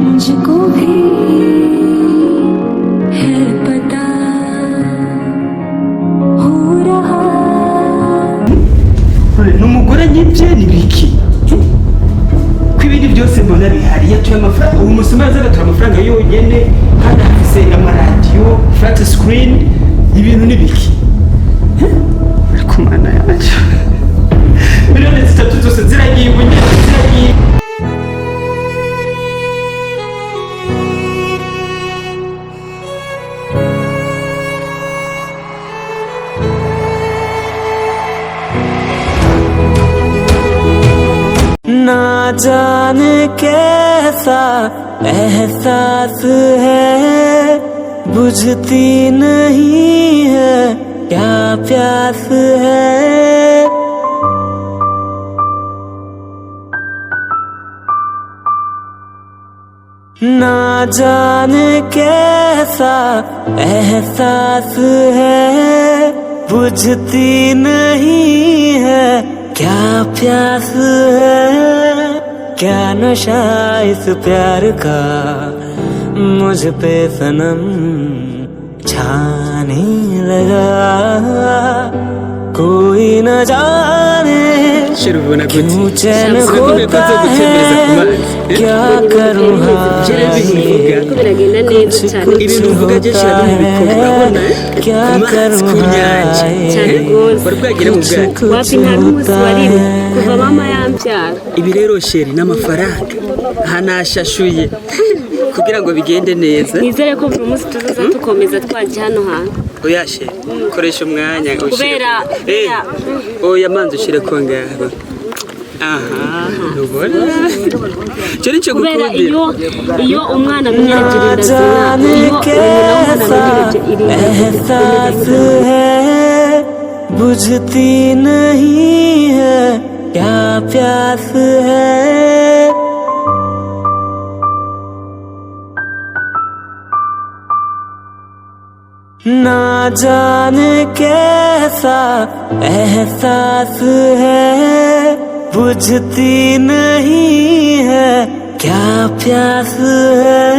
मुझको भी है पता हो रहा n'umugore nyibye nibiki kwibindi byose mbona bihari yatuye amafaranga ubu musoma yazagatura amafaranga yonyene kandi afise amaradiyo flat screen ibintu nibiki kumana yacu miliyoni 3 zose ziragiye ubunyene ziragiye ना जाने कैसा एहसास है बुझती नहीं है क्या प्यास है ना जाने कैसा एहसास है बुझती नहीं है क्या प्यास है क्या नशा इस प्यार का मुझ पे सनम छाने लगा कोई न जाने क्यों चैन होता है क्या करूँ कुछ होता है क्या करूँ wapi ntarumusiwarire kuva mama yambyara ibi rero sheri n'amafaranga hanashashuye kugira ngo bigende neza nizere ko buri munsi tuzaza tukomeza twaje hano hantu oya sheri koresha umwanya kubera oya manzi ushire ko ngaho aha ubona cyari cyo kubera iyo umwana बुझती नहीं है क्या प्यास है ना जाने कैसा एहसास है बुझती नहीं है क्या प्यास है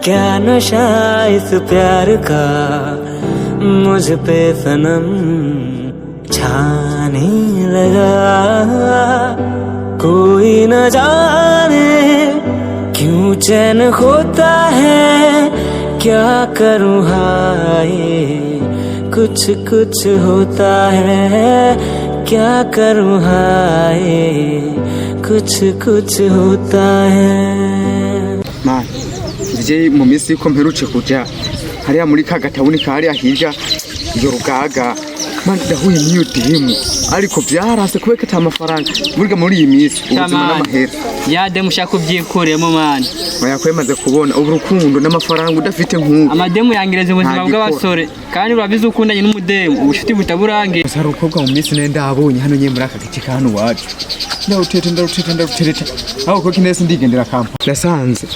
क्या नशा इस प्यार का मुझ पे सनम छाने लगा कोई न जाने क्यों चैन होता है क्या करूँ हाय कुछ कुछ होता है क्या करूँ हाय कुछ कुछ होता है man je mu minsi ko mperuce kuja hariya muri kagatawuni kari ahija iyo rugaga man dahuye niyo demu ariko byarase kubeka ta mafaranga burga muri iyi minsi ubuzima n'amahera ya demu shaka ubyikuremo man oya kwemaze kubona uburukundo n'amafaranga udafite nk'uko amademu yangireze ubuzima bw'abasore kandi urabizi ukundanye n'umudemu ubushuti butaburange sari ukobwa mu minsi nenda abonye hano nye muri aka gice kano wacu ndarutereta aho ko kinese ndigendera kampa nasanze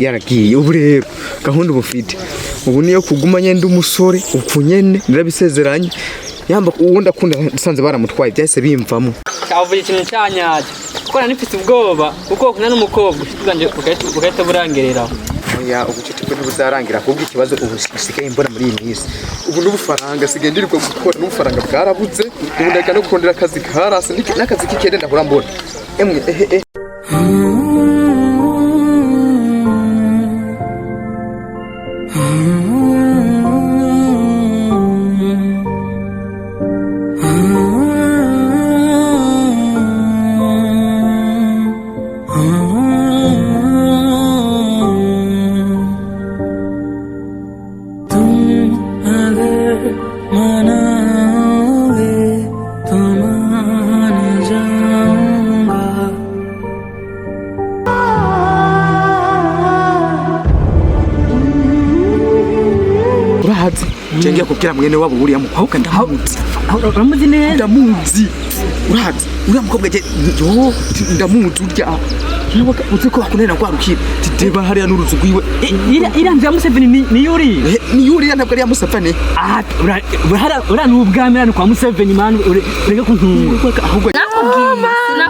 yaragiye ubu rero gahunda ubufite ubu niyo kuguma nyende umusore ukunyene nirabisezeranye yamba uwunda akunda sanze baramutwaye byahise bimvamo kavuye ikintu cyanyaje kuko nanifite ubwoba kuko kuna n'umukobwa ufitanje ugahita burangerera ya ubucuti bwo buzarangira kubwo ikibazo ubusikaye mbona muri iyi minsi ubu n'ubufaranga sigendirirwa gukora n'ubufaranga bwarabuze ubu ndaga no kurondera akazi karase n'akazi kikende ndahora mbona emwe Jengia kukira mwene wabo uriya mukobwa ndamuzi. Uramuzi neza? Ndamuzi. Urazi, uriya mukobwa je yo ndamuzi urya. Nubaka uziko bakunena kwa rukira. Titeba hariya n'uruzu gwiwe. Ira nzya Museveni ni yuri. Ni yuri ntabwo ari ya Museveni. Ura n'ubwami rano kwa Museveni man urega kuntunga. Nakubwiye.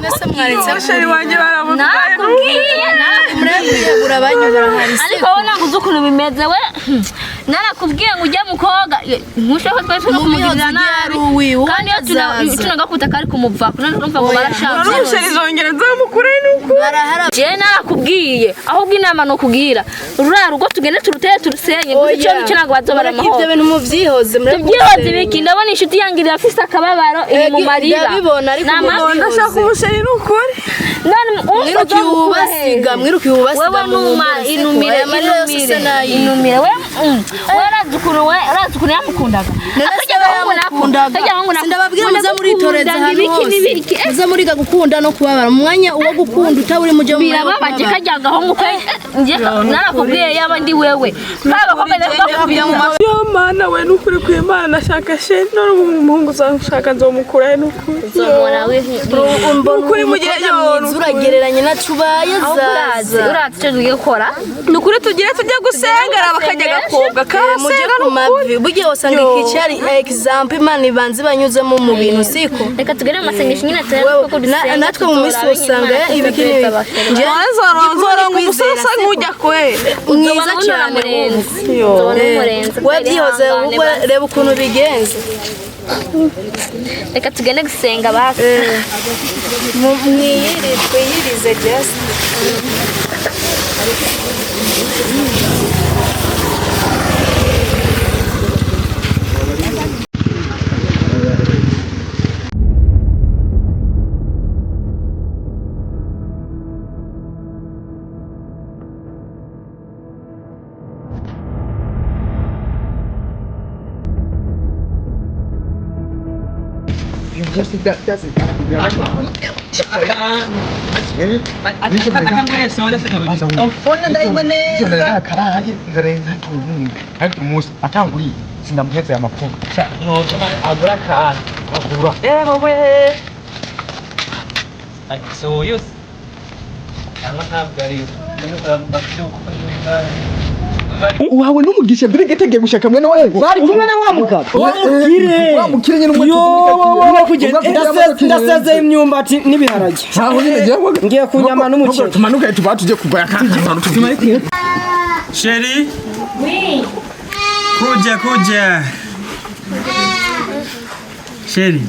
Mwese mwaretse. Sheri wanje baramugaye. Nakubwiye. barabanyobora hari ariko wowe ntabwo uzi ukuntu bimeze we narakubwiye ngo ujye mu koga ntushaka twari turi kumugirira nabi kandi iyo tunagakuta kari kumuva urumva ngo barashaka izongera nzamukure nuko je narakubwiye ahubwo inama no kugira urara rugo tugende turutere turusenye icyo nicyo ntabwo bazobara amahoro ibyo bintu muvyihoze tubyihoze biki ndabona inshuti yangirira afise akababaro iri mu marira ndabibona ariko ndashaka umusheri n'ukuri mwiruki ubasiga wewe numa inumire we warazi ukuntu yamukundaga sindababwira muza muritoreza hano hose muza muriga gukunda no kubabara umwanya uwo gukunda utaburi muje mu birababaje kajya gahongo kwe nje narakubwiye yaba ndi wewe yo mana we nukuri kw'Imana nashaka she none umuhungu uzashaka nzomukura nukuri nukuri mugire uragereranye na tubaye zaza urazi cyo tugiye gukora nukuri tugire tujye gusengera bakajya gakobwa kasenga n'ukuri bugiye usanga ikicari example Imana ibanze banyuzemo mu bintu siko reka tugere mu masengesho nyine tayari natwe mu minsi usanga ibikini nje zorongo umusosa nkujya kwe mwiza cyane we byihoze reba ukuntu bigenze reka tugende gusenga basi twiyirize just wawe n'umugisha mbere getegeye gushaka mwe nawe bari kumwe na wa mugabo wamukire nyine ndasezeye imyumbati n'ibiharage ngiye kunyama n'umuceri tumanuke tuje kuva yakana Sheri kuja Sheri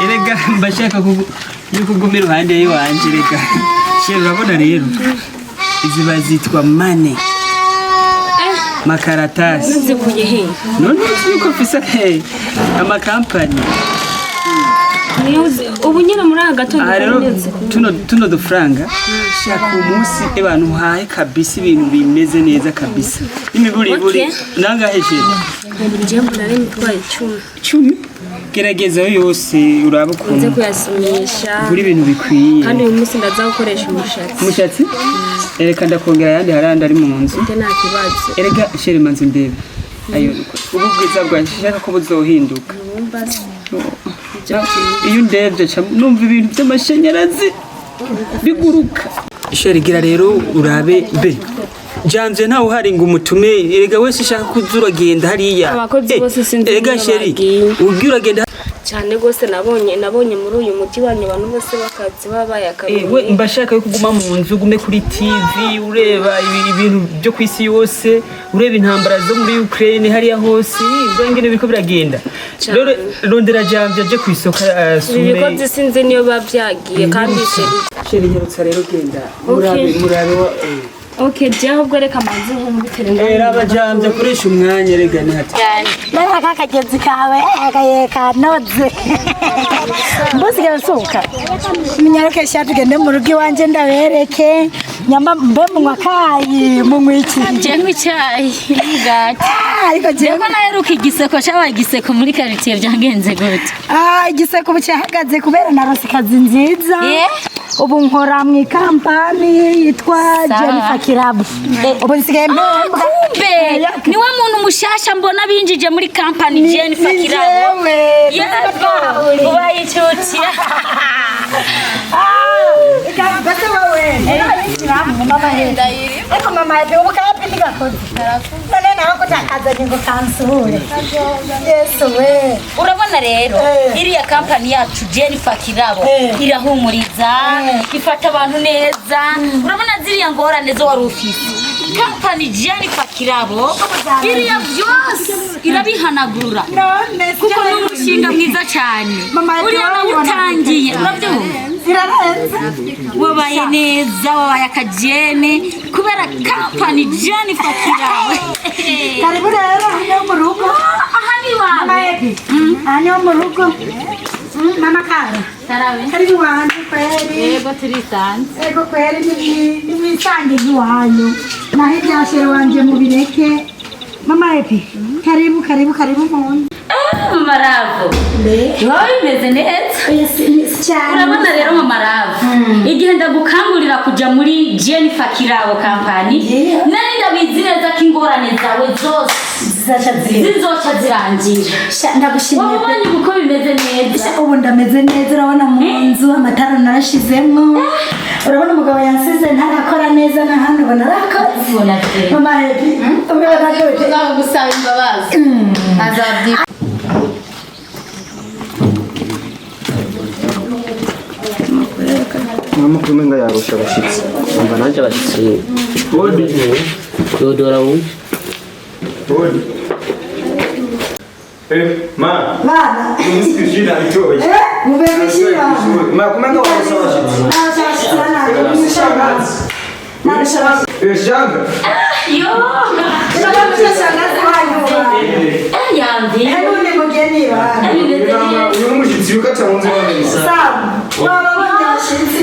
erega mbashaka kugumira iruhande yiwanje rega Sheri urabona rero izi bazitwa mane makaratasi Nzikuye he none uko fisa amakampani ubu nyine muri agatondo rero tuno dufaranga shaka umunsi abantu haye kabisa ibintu bimeze neza kabisa imiburi nangaheje nje mbonare mitwaye 10 gerageza yose uraba nze kuyasumisha buri ibintu bikwiye kandi uyu munsi ndaza gukoresha umushatsi ereka ndakongera yandi harandi ari mu nzu nta kibazo erega shere manzi ndebe ayo ubu bwiza bwashaka ko buzohinduka iyo ndebye numva ibintu by'amashanyarazi biguruka sherigira rero urabe be janje ntawe uhari ngo umutume erega wese shaka kuzuragenda hariya abakozi bose sinzi erega sheri ubwira uragenda cyane gose nabonye muri uyu muti wanyu abantu bose bakazi babaye akaruhuko we mbashaka yo kuguma mu nzu gume kuri TV ureba ibintu byo kwisi yose ureba intambara zo muri Ukraine hariya hose ngene biko biragenda rero rondera janje aje kwisoka sume ibikozi sinzi niyo bavyagiye kandi sheri nyarutsa rero genda murabe wa Okay, ahubwo reka manzi nkumbitere ngo abajambye akoresha umwanya rega ni hati Naka kakagezi kawe agaye kanoze Mbusige nsuka Minyaruke shatu gende mu rugo iwanje ndabereke nyamba mbe munywa kayi munywiki je nk'icyayi n'umugati ariko je ko naheruka igiseko cyabaye igiseko muri quartier byangenze gute igiseko bucyahagaze kubera narose kazi nziza ubu nkora mu ikampani yitwa Jennifer Kirabu ubu nsigaye kumbe niwe muntu mushasha mbona binjije muri company Jennifer Kirabu yego ubaye inshuti Basta wewe mama henda iri mama ubu kapi ndigakoze none nawe kutakazanye ngo kansure Yesu we urabona rero iriya kampani yacu Jennifer Kirabo irahumuriza ifata abantu neza urabona ziriya ngorane zo wari ufite kampani Jennifer Kirabo iriya byose irabihanagura kuko ni umushinga mwiza cyane uriya nawutangiye urabyumva wabaye neza wabaye akajene kubera kampani Jennifer Kirabo karibu rero hano mu rugo aha ni wawe hano mu rugo mama Kara karibu wanjye kweli yego turisanze yego kweli ni mwisange iwanyu naho ibyashere wanje mu bireke mama Epi karibu muntu Mama Ravo wowe bimeze neza urabona rero Mama Ravo igihe ndagukangurira kuja muri Jennifer Kirabo kampani nari ndabizi neza ko ingorane zawe zose zizoca zirangira ndagushimiye wabonye uko bimeze neza ubu ndameze neza urabona mu nzu amatara narashizemo urabona umugabo yansize ntarakora neza na hano ubona arakoze mama Epi gusaba imbabazi azabyi mama kumenga yarusha abashitsi umva nanje abashitsi dodora wu ma bana nisikishira itoye mubemeshira ma kumenga warusha abashitsi shanga yo yambi none mugeni bana uyu mushitsi ukata munze wameza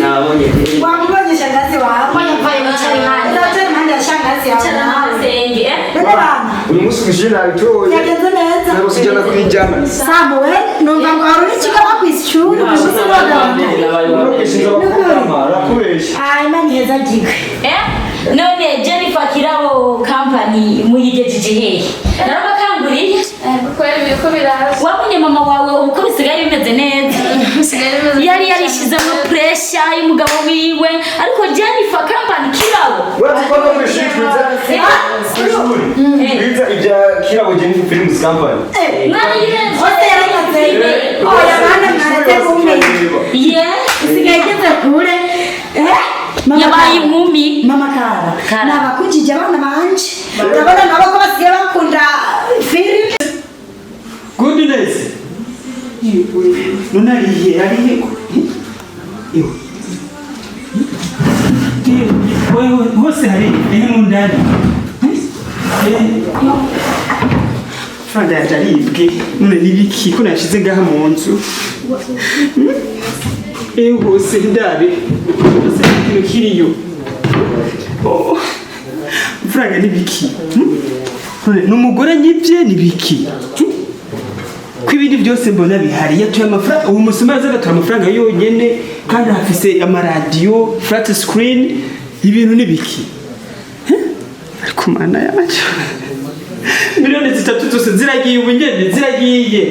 nabonye wamubonye shangazi wawe yampaye mucari hano ndatari impande ya shangazi yawe cyarasenge uyu musikishira itoye yagenze neza narusijana kwijana samuwe numva ngo hari ikigaba ku ishuri umusisi w'abagabo imana iheza giga none Jennifer Kirabo kampani muyigejeje hehe narabakanguriye ko biraza wabonye mama wawe uko bisigaye bimeze neza yari yarishizemo pressure y'umugabo wiwe ariko Jennifer kampani Kirabo watukona mwishikwiza biza ibya Kirabo Jennifer Films Company ose yaramaze oya bana mwarete kumwe usigaye igeze kure yabaye inkumi mama Kara nabakujije abana banje urabona nabo ko basigaye bakunda film goodness none arihe wewe hose hari mu ndani franda yataribwe none nibiki ko nashize ngaha mu nzu hose ndabe hose ikintu kiriyo franga nibiki n'umugore nyibye nibiki ko ibindi byose mbona bihari yatuye amafaranga ubu musoma yazagatura amafaranga yonyene kandi hafise amaradiyo flat screen ibintu nibiki ariko mana yacu miliyoni 3 zose ziragiye ubungene ziragiye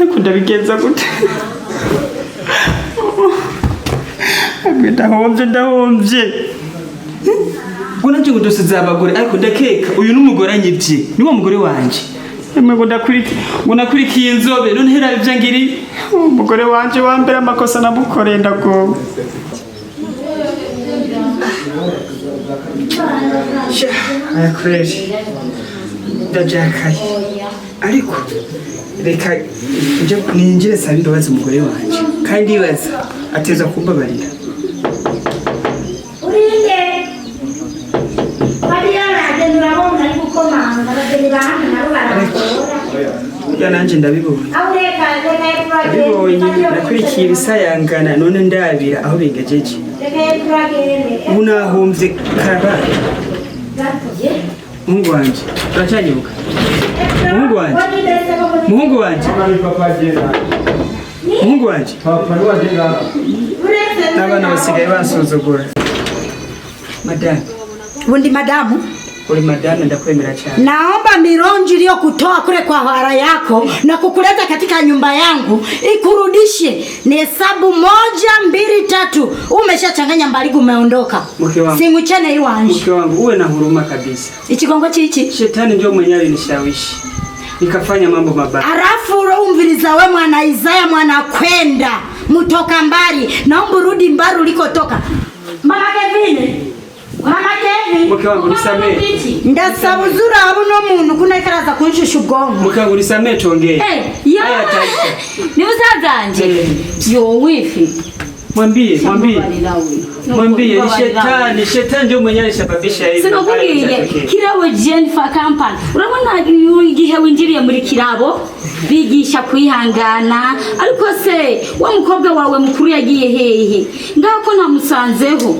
ariko ndabigenza gute ndahomvye ngo nanje ngo dose zabagore ariko ndakeka uyu n'umugore anyivye niwo mugore wanje emwe ngo nakurikiye inzobe none hera ivyo ngiri umugore wanje wambere amakosa namukoreye ndagowe aya kweli ndajakaye ariko reka ninjire sabe imbabazi umugore wanje kandi ibaza ateza kumbabarira burya nanje ndabibonye nakurikiye ibisayangana none ndabira aho bigejeje ubu nahomvye karabaye muhungu wanje uracyanyibuka muhungu wanje muhungu wanje muhungu wanje n'abana basigaye basuzugura madamu ubundi madamu Uri madame, ndakwemera cyane. Naomba mironji iliyokutoa kule kwa hara yako na kukuleta katika nyumba yangu ikurudishe. Ni hesabu 1, 2, 3. Umeshachanganya mbaligu umeondoka. Singuchane iwanje. Mke wangu uwe na huruma kabisa. Ichigongo chichi. Shetani ndio mwenyewe alinishawishi. Nikafanya mambo mabaya. Arafu umviriza we mwana Isaya mwana kwenda mutoka mbali. Naomba rudi mbali ulikotoka. Mama Kevin. Mama Kevin. Mke wangu nisamee. Ndasabuzura abuno muntu kunekaraza kunshusha ubwonko. Mke wangu nisamee tuongee. Haya taita. Ni usazanje. Yo wifi. Mwambie ni shetani ndio mwenyewe alisababisha hivi. Sinakubwiye kirabo Jennifer Company. Urabona igihe winjiriye muri kirabo bigisha kwihangana ariko se wa mukobwa wawe mukuru yagiye hehe ngako namusanzeho.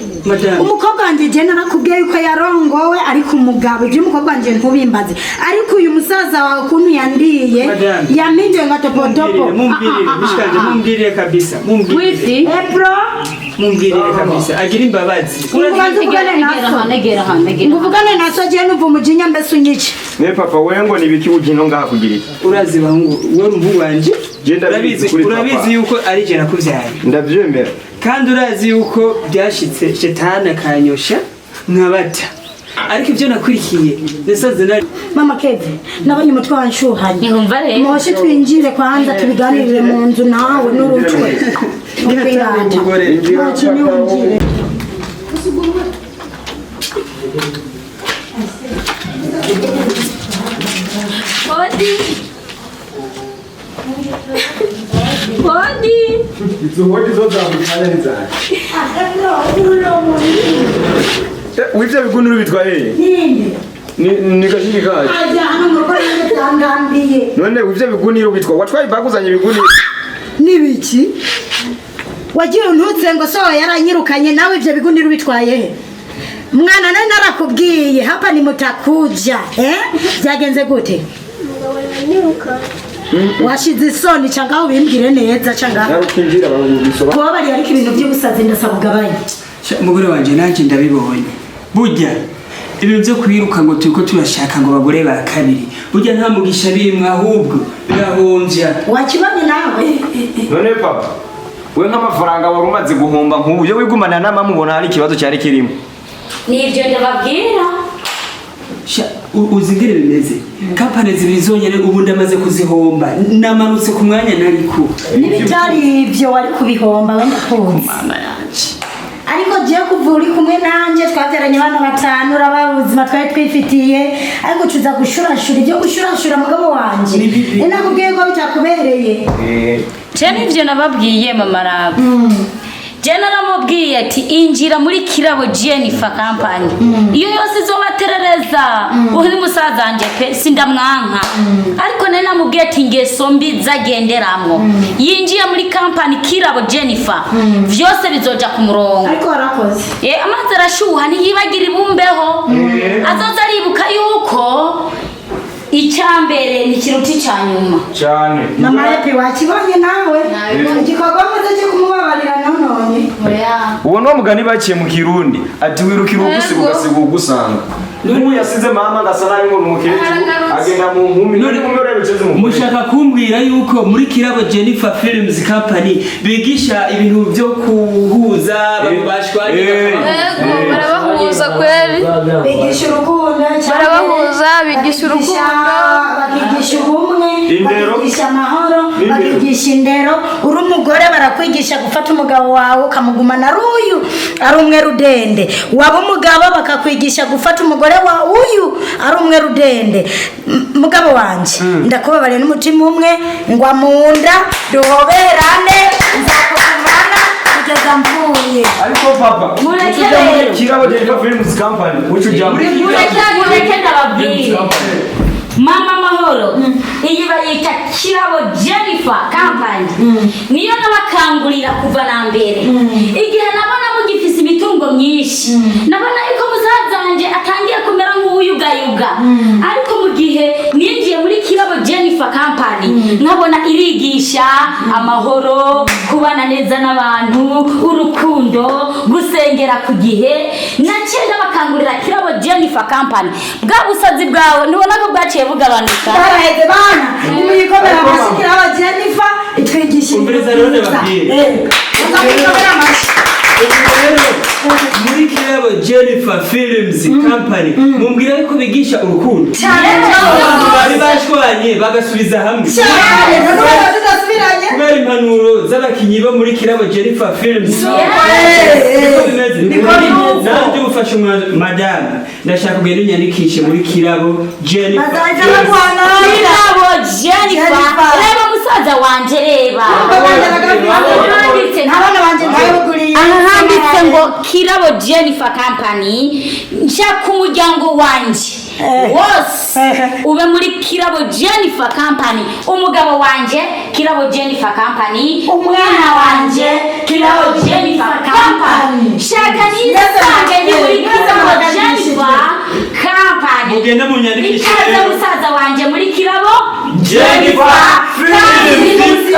Umukobwa wanje je narakubwiye yuko yarongowe ariko umugabo je umukobwa wanje ntubimbaze ariko uyu musaza wawe kuntu yandiye yamindiye ngatopotopo. Mumbirire kabisa. Mumbirire kabisa. Agira imbabazi. Nguvugane naso je numva umujinya mbese unyice. Ne papa wengo nibiki ugino ngaha kugira iki? Urazi bahungu we rumbu wanje. Urabizi yuko ari je nakuvyaye. Ndavyemera. Kandi urazi yuko byashitse shetani akanyosha nkabata. Ariko ibyo nakurikiye nesaze nari Mama Kevin nabonye umutwe wanshuhanye. Yumva rero. Moshe twinjire kwanza tubiganirire mu nzu nawe n'urutwe. Podi. Izo hodi zote zamukanya nzana. Wivyo bigunuru bitwaye? Ni gashini kaje. Aja hano muroko yangambiye. None wivyo biguniro bitwa watwaye baguzanye biguniro. Nibiki? Wagiye untutse ngo so yaranyirukanye nawe ivyo biguniro bitwaye. Mwana nani narakubwiye hapa ni mutakuja byagenze gute? Washize isoni cyangwa ubimbwire neza cyangwa narukinjira barubisoba kuba bari ariko ibintu by'ubusazi ndasaba ugabanye. Umugore wanje nanje ndabibonye burya ibintu byo kwiruka ngo turiko turashaka ngo bagore ba kabiri burya nta mugisha bimwe ahubwo birahonja. Wakibanye nawe none papa we nk'amafaranga wari umaze guhomba nk'ubu yo wigumana n'amamubona hari ikibazo cyari kirimo. Nibyo ndababwira. Uzingire bimeze kampani zibizonyere ubu ndamaze kuzihomba namanutse ku mwanya nariko nibitari ibyo wari kubihomba wenda kunze mama yanje ariko je kuvuri kumwe nanje twabyaranye abana 5 urabuzima twari twifitiye ariko tuza gushurashura ibyo gushurashura mugabo wanje nakubwiye ko bitakubereye je nivyo nababwiye mama rabo Jena namubwiye ati injira muri kirabo Jennifer Company. Iyo yose izobaterereza uri musaza anje pe sindamwanka. Ariko nene namubwiye ati ngeso mbi zagenderamwo. Yinjiye muri company kirabo Jennifer. Vyose bizoja ku murongo. Ariko arakoze. Amazi arashuha ntiyibagira ibumbeho. Azoza aribuka yuko icyambere ni kiruti cyanyuma cyane. Mama yepe wakibonye nawe igikorwa maze cyo kumubabarira none uwo no mugani baciye mu Kirundi ati wirukira ugusiga ugasiga ugusanga. N'ubu yasize mama ngasa nayo ngo umukecuru agenda mu nkumi none kumwe biceze mu mushaka kumbwira yuko muri kirabo Jennifer Films Company bigisha ibintu byo kuhuza babashwanye barabahuza kweli bigisha urukundo barabahuza bigisha urukundo bakigisha ubumwe bakigisha amahoro bakigisha indero uri umugore barakwigisha gufata umugabo wawe ukamugumana ruyu ari umwe rudende waba umugabo bakakwigisha gufata umugore wa uyu ari umwe rudende mugabo wanje ndakubabare n'umutima umwe ngwa munda duhoberane nzakugumana kugeza mpuye. Ariko papa murekere kirabo Jennifer Films Company ucu jambo murekere ndababwira mama mahoro iyi bayita kirabo Jennifer Company niyo nabakangurira kuva na mbere igihe nabona mugifise imitungo myinshi nabona yuko muzazanje atangiye kumera nk'uyugayuga ariko mu gihe ninjiye muri kirabo Jennifer Company nkabona irigisha amahoro kubana neza n'abantu urukundo gusengera ku gihe nacenga bakangurira Kirabo Jennifer Company bwa busazi bwawe nibona ko bwaciye bugabanuka baraheze bana muyikomera amashyi Kirabo Jennifer itwigisha umviriza rero babwire muri Kirabo Jennifer Films Company mumbwira yuko bigisha urukundo bari bashwanye bagasubiza hamwe kubera impanuro z'abakinyi bo muri Kirabo Jennifer Films nanjye ufashe madame ndashaka kugenda unyandikishe muri Kirabo Jennifer reba musaza wanje reba handitse ngo Kirabo Jennifer Company nshaka umuryango wanje wose ube muri Kirabo Jennifer Company umugabo wanje Kirabo Jennifer Company umwana wanje Kirabo Jennifer Company shaka nisange ni muri Kirabo Jennifer Company mugenda munyandikishe musaza wanje muri Kirabo Jennifer Films.